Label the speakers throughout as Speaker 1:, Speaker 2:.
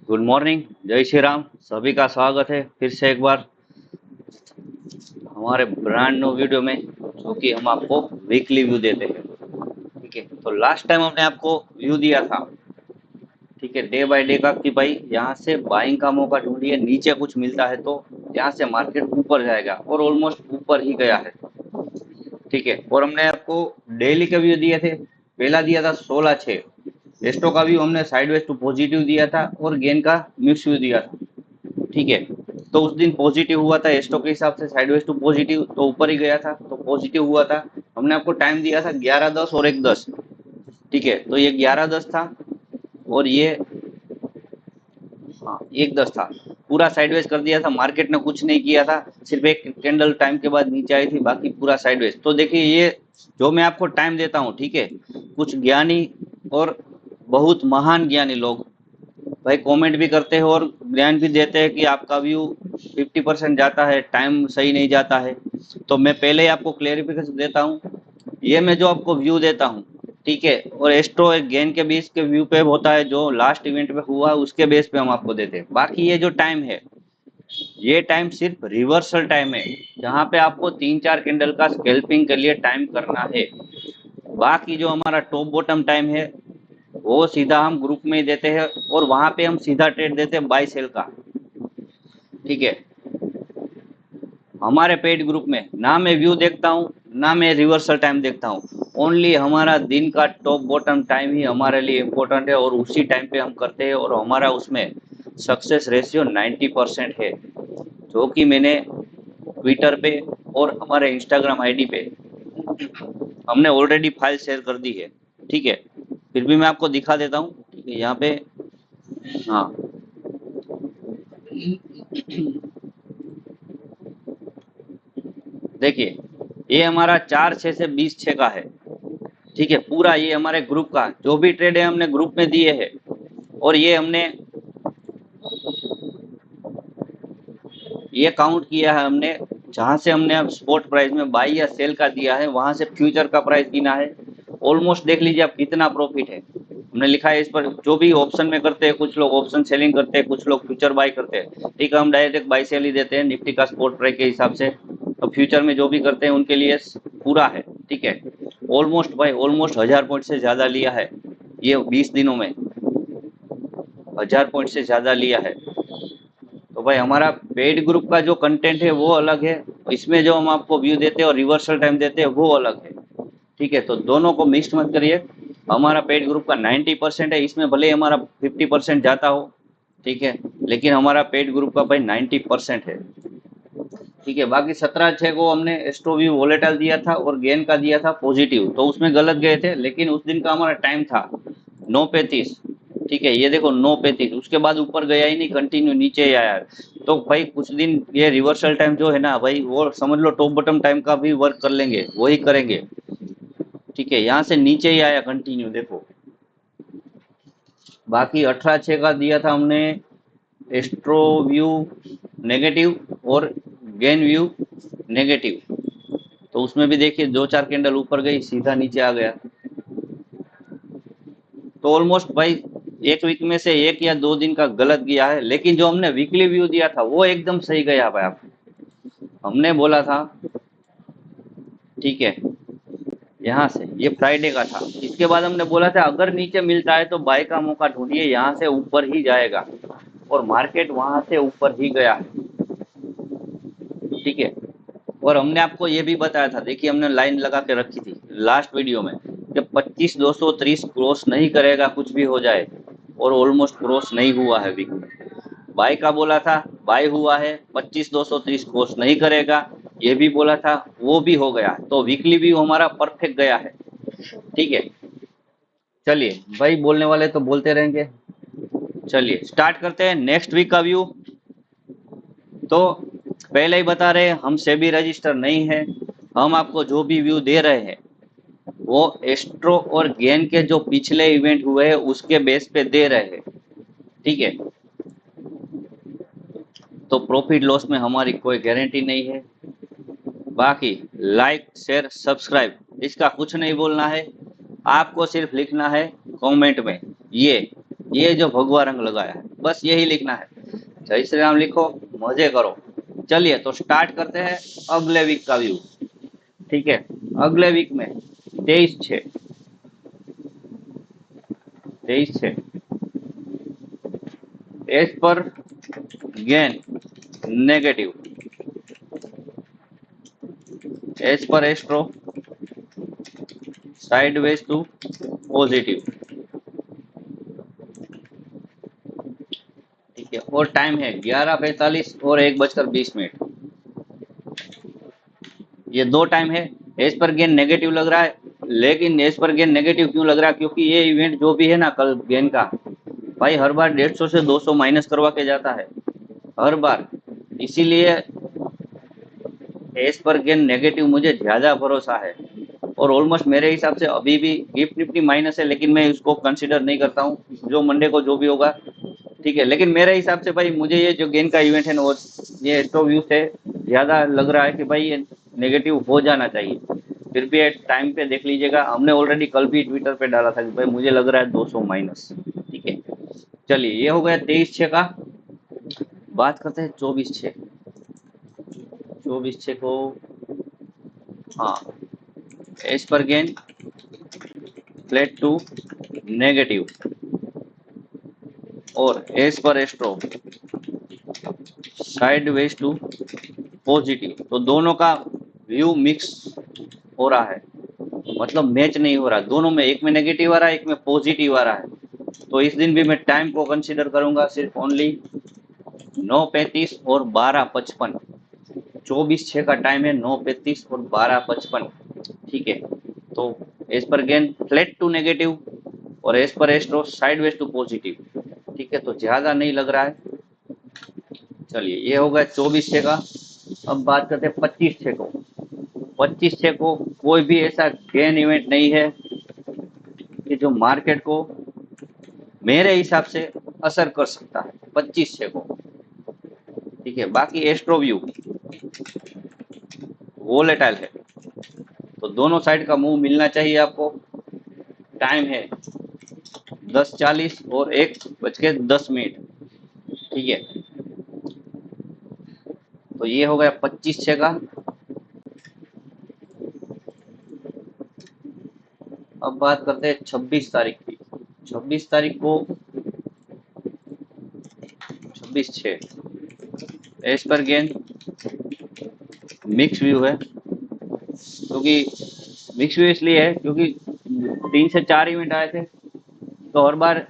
Speaker 1: Good morning. जय श्री राम। सभी का स्वागत है फिर से एक बार हमारे ब्रांड न्यू वीडियो में, जो कि हम आपको वीकली व्यू देते हैं। ठीक है, तो लास्ट टाइम हमने आपको व्यू दिया था, ठीक है, डे बाय डे का, कि भाई यहाँ से बाइंग का मौका ढूंढिए, नीचे कुछ मिलता है तो यहाँ से मार्केट ऊपर जाएगा, और ऑलमोस्ट ऊपर ही गया है। ठीक है, और हमने आपको डेली का व्यू दिए थे। पहला दिया था 16/6। एस्टो का व्यू हमने साइडवेज टू पॉजिटिव दिया था, और गेन का मिक्स व्यू दिया था। ठीक है, तो उस दिन पॉजिटिव हुआ था एस्टो के हिसाब से, साइडवेज टू पॉजिटिव, तो ऊपर ही गया था, तो पॉजिटिव हुआ था। हमने आपको टाइम दिया था 11:10 और 1:10। ठीक है, तो ये 11:10 था, और ये, हाँ, 1:10 था। पूरा साइडवेज कर दिया था, मार्केट ने कुछ नहीं किया था, सिर्फ एक कैंडल टाइम के बाद नीचे आई थी, बाकी पूरा साइडवेज। तो देखिए, ये जो मैं आपको टाइम देता हूँ, ठीक है, कुछ ज्ञानी और बहुत महान ज्ञानी लोग भाई कमेंट भी करते हैं और ज्ञान भी देते हैं कि आपका व्यू 50% जाता है, टाइम सही नहीं जाता है। तो मैं पहले ही आपको क्लेरिफिकेशन देता हूँ, ये मैं जो आपको व्यू देता हूँ, ठीक है, और एस्ट्रो एक गेन के बीच के व्यू पे होता है, जो लास्ट इवेंट में हुआ उसके बेस पे हम आपको देते हैं। बाकी ये जो टाइम है, ये टाइम सिर्फ रिवर्सल टाइम है, जहाँ पे आपको 3-4 कैंडल का स्कैल्पिंग के लिए टाइम करना है। बाकी जो हमारा टॉप बॉटम टाइम है, वो सीधा हम ग्रुप में ही देते हैं, और वहां पे हम सीधा ट्रेड देते हैं बाय सेल का। ठीक है, हमारे पेड ग्रुप में ना मैं व्यू देखता हूँ, ना मैं रिवर्सल टाइम देखता हूँ। ओनली हमारा दिन का टॉप बॉटम टाइम ही हमारे लिए इम्पोर्टेंट है, और उसी टाइम पे हम करते हैं, और हमारा उसमें सक्सेस रेशियो 90% है, जो कि मैंने ट्विटर पे और हमारे इंस्टाग्राम आईडी पे हमने ऑलरेडी फाइल शेयर कर दी है। ठीक है, फिर भी मैं आपको दिखा देता हूँ। ठीक है, यहाँ पे, हाँ, देखिए, ये हमारा 4/6 से 20/6 का है। ठीक है, पूरा ये हमारे ग्रुप का जो भी ट्रेड है हमने ग्रुप में दिए हैं, और ये हमने ये काउंट किया है हमने, जहां से हमने अब स्पॉट प्राइस में बाई या सेल का दिया है, वहां से फ्यूचर का प्राइस गिना है। ऑलमोस्ट देख लीजिए आप कितना प्रॉफिट है। हमने लिखा है इस पर, जो भी ऑप्शन में करते हैं, कुछ लोग ऑप्शन सेलिंग करते हैं, कुछ लोग फ्यूचर बाई करते हैं। ठीक है, हम डायरेक्ट बाई सेल ही देते हैं निफ्टी का स्पॉट प्राइस के हिसाब से। तो फ्यूचर में जो भी करते हैं उनके लिए पूरा है। ठीक है, ऑलमोस्ट भाई ऑलमोस्ट 1000 पॉइंट से ज्यादा लिया है ये 20 दिनों में, 1000 पॉइंट से ज्यादा लिया है। तो भाई हमारा पेड ग्रुप का जो कंटेंट है वो अलग है, इसमें जो हम आपको व्यू देते हैं और रिवर्सल टाइम देते हैं वो अलग है। ठीक है, तो दोनों को मिक्स मत करिए। हमारा पेड ग्रुप का 90% है, इसमें भले ही हमारा 50% जाता हो, ठीक है, लेकिन हमारा पेड ग्रुप का भाई 90% है। ठीक है, बाकी 17/6 को हमने एस्ट्रो व्यू वोलेटाइल दिया था, और गेन का दिया था पॉजिटिव, तो उसमें गलत गए थे, लेकिन उस दिन का हमारा टाइम था 9:35। ठीक है, ये देखो 9:35, उसके बाद ऊपर गया ही नहीं, कंटिन्यू नीचे ही आया। तो भाई कुछ दिन ये रिवर्सल टाइम जो है ना भाई, वो समझ लो टॉप बॉटम टाइम का भी वर्क कर लेंगे, वही करेंगे। ठीक है, यहाँ से नीचे ही आया कंटिन्यू, देखो। बाकी 18/6 का दिया था हमने एस्ट्रो व्यू नेगेटिव, और गेन व्यू नेगेटिव, तो उसमें भी देखिए 2-4 कैंडल ऊपर गई, सीधा नीचे आ गया। तो ऑलमोस्ट भाई एक वीक में से 1 या 2 दिन का गलत गया है, लेकिन जो हमने वीकली व्यू दिया था वो एकदम सही गया भाई। आप, हमने बोला था, ठीक है, यहाँ से ये फ्राइडे का था, इसके बाद हमने बोला था अगर नीचे मिलता है तो बाय का मौका ढूंढिए, यहाँ से ऊपर ही जाएगा, और मार्केट वहां से ऊपर ही गया है। ठीक है, और हमने आपको ये भी बताया था, देखिए हमने लाइन लगा के रखी थी लास्ट वीडियो में, कि 25,230 क्रॉस नहीं करेगा कुछ भी हो जाए, और ऑलमोस्ट क्रॉस नहीं हुआ है वीक में। बाय का बोला था, बाय हुआ है, 25,230 क्रॉस नहीं करेगा, ये भी बोला था, वो भी हो गया, तो वीकली भी हमारा परफेक्ट गया है। ठीक है, चलिए भाई, बोलने वाले तो बोलते रहेंगे, चलिए स्टार्ट करते हैं नेक्स्ट वीक का व्यू। तो पहले ही बता रहे हैं, हम सेबी रजिस्टर नहीं है, हम आपको जो भी व्यू दे रहे हैं वो एस्ट्रो और गेन के जो पिछले इवेंट हुए हैं उसके बेस पे दे रहे हैं। ठीक है, तो प्रॉफिट लॉस में हमारी कोई गारंटी नहीं है। बाकी लाइक शेयर सब्सक्राइब इसका कुछ नहीं बोलना है, आपको सिर्फ लिखना है कमेंट में ये ये जो भगवा रंग लगाया है बस यही लिखना है। जय श्री राम लिखो, मजे करो। चलिए तो स्टार्ट करते हैं अगले वीक का व्यू। ठीक है, अगले वीक में 23/6, 23/6 एज पर गेन नेगेटिव, एज पर एस्ट्रो साइडवेज टू पॉजिटिव। ठीक है, और टाइम है 11:45 और 1:20। ये दो टाइम है। एज पर गेन नेगेटिव लग रहा है, लेकिन एज पर गेन नेगेटिव क्यों लग रहा है? क्योंकि ये इवेंट जो भी है ना कल गेन का, भाई हर बार 150 से 200 माइनस करवा के जाता है, हर बार। इसीलिए एज पर गेन नेगेटिव मुझे ज्यादा भरोसा है। और ऑलमोस्ट मेरे हिसाब से अभी भी गिफ्ट निफ्टी माइनस है, लेकिन मैं उसको कंसिडर नहीं करता हूँ। जो मंडे को जो भी होगा ठीक है, लेकिन मेरे हिसाब से भाई मुझे ये जो गेन का इवेंट है ना, वो ये एस्ट्रो व्यू से ज्यादा लग रहा है कि भाई ये नेगेटिव हो जाना चाहिए। फिर भी एक टाइम पे देख लीजिएगा, हमने ऑलरेडी कल भी ट्विटर पे डाला था कि भाई मुझे लग रहा है 200 माइनस। ठीक है, चलिए ये हो गया 23/6 का। बात करते हैं 24/6। 24/6 को, हाँ, एज पर गेन फ्लैट टू नेगेटिव और एज पर एस्ट्रो साइडवेज टू पॉजिटिव। तो दोनों का व्यू मिक्स हो रहा है, मतलब मैच नहीं हो रहा। दोनों में, एक में नेगेटिव आ रहा है, एक में पॉजिटिव आ रहा है। तो इस दिन भी मैं टाइम को कंसीडर करूंगा सिर्फ ओनली 9:35 और 12:55। 24/6 का टाइम है, 9:35 और 12:55। ठीक है, तो एज पर गेन फ्लैट टू नेगेटिव और एज पर एस्ट्रो साइडवेज टू पॉजिटिव। ठीक है, तो ज्यादा नहीं लग रहा है। चलिए ये हो गया 24/6 का। अब बात करते हैं 25/6 को। 25/6 को कोई भी ऐसा गेन इवेंट नहीं है कि जो मार्केट को मेरे हिसाब से असर कर सकता है 25/6 को। ठीक है, बाकी एस्ट्रो व्यू वोलेटाइल है, तो दोनों साइड का मूव मिलना चाहिए आपको। टाइम है 10:40 और 1:10। ठीक है, तो ये हो गया 25/6 का। अब बात करते हैं 26 तारीख की। 26 तारीख को 26/6 as per gain mix view है। क्योंकि मिक्स व्यू इसलिए है क्योंकि 3 से 4 इवेंट आए थे, तो हर बार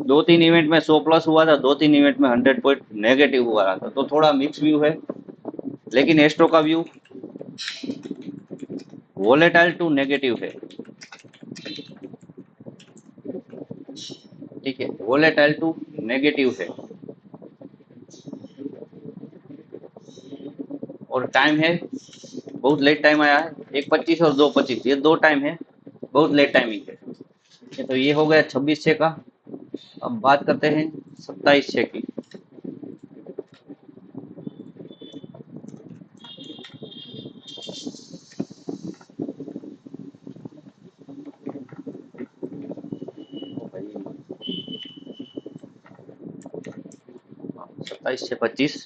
Speaker 1: 2-3 इवेंट में 100 प्लस हुआ था, 2-3 इवेंट में 100 पॉइंट नेगेटिव हुआ था, तो थोड़ा मिक्स व्यू है। लेकिन एस्ट्रो का व्यू वोलेटाइल टू नेगेटिव है। ठीक है, वोलेटाइल टू नेगेटिव है। और टाइम है, बहुत लेट टाइम आया है, 1:25 और 2:25, ये दो टाइम है, बहुत लेट टाइमिंग है। तो ये हो गया 26/6 का। अब बात करते हैं 27/6 की। भाई 27/6 25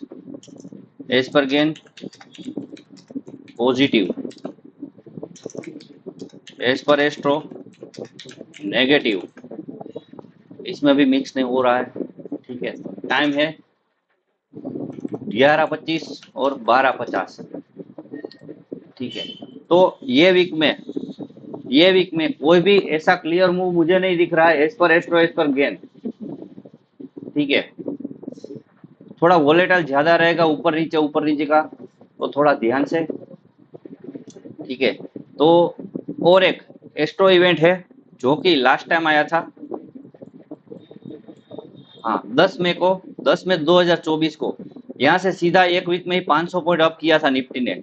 Speaker 1: एज पर गेन पॉजिटिव, एज पर एस्ट्रो नेगेटिव, इसमें भी मिक्स नहीं हो रहा है। ठीक है, टाइम है 11:25 और 12:50। ठीक है, तो ये वीक में कोई भी ऐसा क्लियर मूव मुझे नहीं दिख रहा है as per astro as per gain. ठीक है, थोड़ा वोलेटाइल ज्यादा रहेगा, ऊपर नीचे का, तो थोड़ा ध्यान से। ठीक है, तो और एक एस्ट्रो इवेंट है जो कि लास्ट टाइम आया था, हाँ 10 मई 2024 को। यहाँ से सीधा एक वीक में ही 500 पॉइंट अप किया था निफ्टी ने,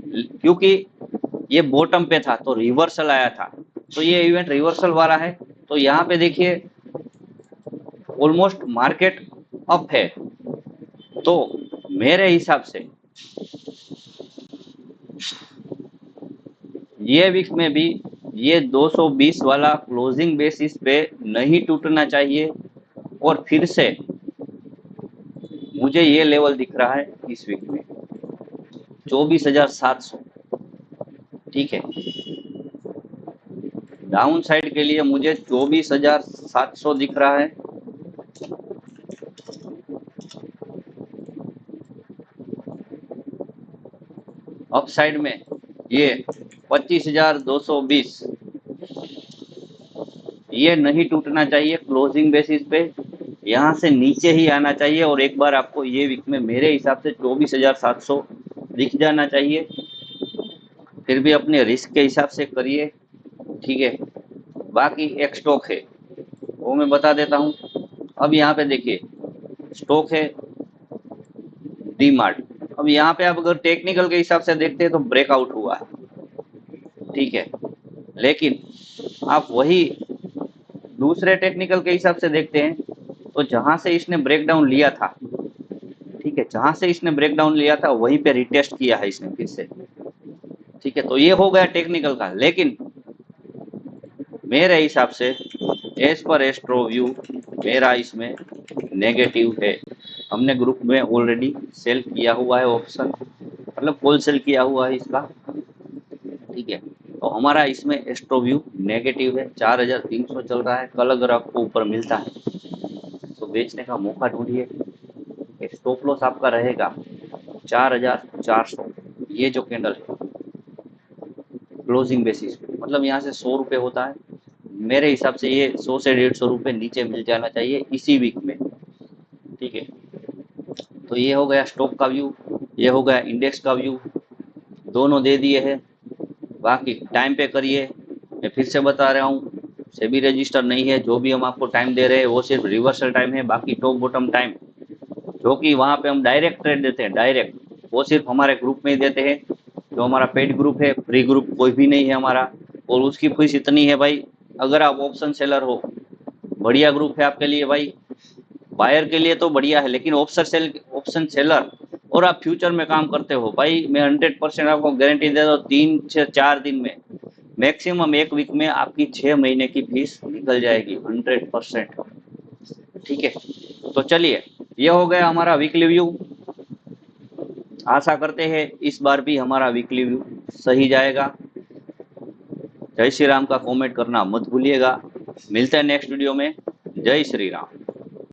Speaker 1: क्योंकि ये बॉटम पे था तो रिवर्सल आया था। तो ये इवेंट रिवर्सल वाला है। तो यहाँ पे देखिए ऑलमोस्ट मार्केट अप है। तो मेरे हिसाब से ये वीक में भी ये 220 वाला क्लोजिंग बेसिस पे नहीं टूटना चाहिए। और फिर से मुझे ये लेवल दिख रहा है इस वीक में 24,700। ठीक है, डाउन साइड के लिए मुझे 24,700 दिख रहा है। अप साइड में ये 25,220, ये नहीं टूटना चाहिए क्लोजिंग बेसिस पे, यहाँ से नीचे ही आना चाहिए और एक बार आपको ये वीक में मेरे हिसाब से 24,700 दिख जाना चाहिए। फिर भी अपने रिस्क के हिसाब से करिए। ठीक है, बाकी एक स्टॉक है वो मैं बता देता हूँ। अब यहाँ पे देखिए स्टॉक है डी मार्ट। अब यहाँ पे आप अगर टेक्निकल के हिसाब से देखते हैं तो ब्रेकआउट हुआ है। ठीक है, लेकिन आप वही दूसरे टेक्निकल के हिसाब से देखते हैं तो जहां से इसने ब्रेकडाउन लिया था, ठीक है, जहां से इसने ब्रेकडाउन लिया था वहीं पे रिटेस्ट किया है इसने फिर से। ठीक है, तो ये हो गया टेक्निकल का। लेकिन मेरे हिसाब से एज पर एस्ट्रो व्यू मेरा इसमें नेगेटिव है। हमने ग्रुप में ऑलरेडी सेल किया हुआ है ऑप्शन, मतलब कॉल सेल किया हुआ है इसका। ठीक है, तो हमारा इसमें एस्ट्रो व्यू नेगेटिव है। 4,300 चल रहा है। कल अगर आपको ऊपर मिलता है तो बेचने का मौका ढूंढिए। स्टॉप लॉस आपका रहेगा 4,400। ये जो कैंडल है क्लोजिंग बेसिस पे, मतलब यहाँ से 100 रुपये होता है। मेरे हिसाब से ये 100 से 150 रुपये नीचे मिल जाना चाहिए इसी वीक में। ठीक है, तो ये हो गया स्टॉक का व्यू, ये हो गया इंडेक्स का व्यू, दोनों दे दिए हैं। बाकी टाइम पे करिए। मैं फिर से बता रहा हूँ, सेबी रजिस्टर नहीं है। जो भी हम आपको टाइम दे रहे हैं वो सिर्फ रिवर्सल टाइम है। बाकी टॉप बॉटम टाइम जो कि वहाँ पे हम डायरेक्ट ट्रेड देते हैं, डायरेक्ट, वो सिर्फ हमारे ग्रुप में ही देते हैं। जो हमारा पेड ग्रुप है, फ्री ग्रुप कोई भी नहीं है हमारा। और उसकी फीस इतनी है भाई, अगर आप ऑप्शन सेलर हो, बढ़िया ग्रुप है आपके लिए भाई। बायर के लिए तो बढ़िया है, लेकिन ऑप्शन सेलर और आप फ्यूचर में काम करते हो भाई, मैं 100% आपको गारंटी देता हूँ 3 से 4 दिन में, मैक्सिमम एक वीक में आपकी 6 महीने की फीस निकल जाएगी 100%। ठीक है, तो चलिए ये हो गया हमारा वीकली व्यू। आशा करते हैं इस बार भी हमारा वीकली व्यू सही जाएगा। जय श्री राम का कमेंट करना मत भूलिएगा। मिलते हैं नेक्स्ट वीडियो में। जय श्री राम।